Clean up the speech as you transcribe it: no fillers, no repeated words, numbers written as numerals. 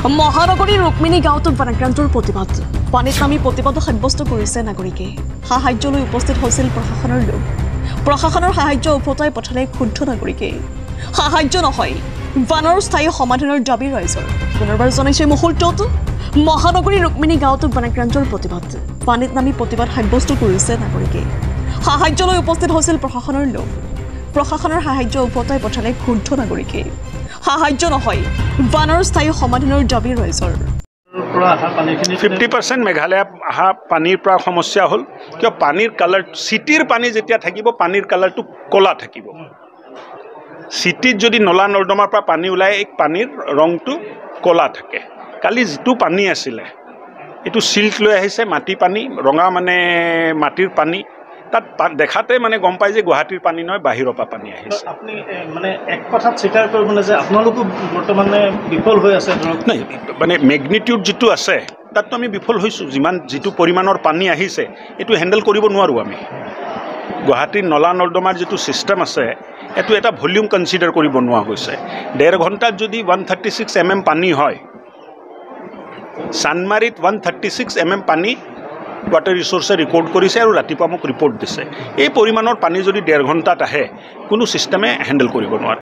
মহানগৰীৰ ৰুক্মিণী গাঁৱত বনাক্ৰান্তৰ প্ৰতিবাদ পানীত নামি প্ৰতিবাদ সাব্যস্ত কৰিছে নাগৰিকে সাহায্যলৈ উপস্থিত হৈছিল প্ৰশাসনৰ লোক প্ৰশাসনৰ সাহায্য উভতাই পঠালে ক্ষুব্ধ নাগৰিকে সাহায্য নহয় বানৰ স্থায়ী সমাধানৰ দাবী ৰাইজৰ পুনৰবাৰ জনাইছে মুহূৰ্তত মহানগৰীৰ ৰুক্মিণী গাঁৱত বনাক্ৰান্তৰ প্ৰতিবাদ পানীত নামি প্ৰতিবাদ সাব্যস্ত কৰিছে নাগৰিকে সাহায্যলৈ উপস্থিত হৈছিল প্ৰশাসনৰ লোক প্ৰশাসনৰ সাহায্য উভতাই পঠালে ক্ষুব্ধ নাগৰিকে সাহায্য নহয় বানৰ স্থায়ী সমাধানৰ দাবী ৰাইজৰ 50% মেঘালয় আহা পানীৰ পৰা সমস্যা হ'ল কিয় পানীৰ কালাৰ সিটিৰ পানী যেতিয়া থাকিব পানীৰ কালাৰটো কলা থাকিব সিটিত যদি নলা নৰ্দমাৰ পৰা পানী ওলাই এক পানীৰ ৰংটো কলা থাকে কালি যেটো পানী আছিলে এটো সিল্ট লৈ আহিছে মাটি পানী ৰঙা মানে মাটিৰ পানী তাত দেখাতে মানে গম পাই যে গুৱাহাটীৰ পানী নহয় বাহিৰৰ পৰা পানী আহিছে আপুনি মানে এক কথাত স্বীকাৰ কৰিব না যে আপোনালোকো বৰ্তমানে বিফল হৈ আছে ধৰক নাই মানে ম্যাগনিটিউড যেটো আছে তাততো আমি বিফল হৈছো যিমান যেটো পৰিমাণৰ পানী আহিছে এটো হ্যান্ডেল কৰিব নোৱাৰো আমি গুৱাহাটীৰ নলা নৰ্দমাৰ যেটো সিস্টেম আছে এটো এটা ভলিউম কনসিডাৰ কৰিব নোৱাৰা হৈছে 1.5 ঘণ্টাত যদি 136 mm পানী হয় সানমাৰীত 136 mm পানী वाटर रिसोर्से रिकॉर्ड करिছে আৰু ৰাতিপুৱা মোক ৰিপৰ্ট দিছে এই পৰিমাণৰ পানী যদি 1.5 ঘণ্টাত আহে কোনো সিস্টেমে হ্যান্ডেল কৰিব নোৱাৰে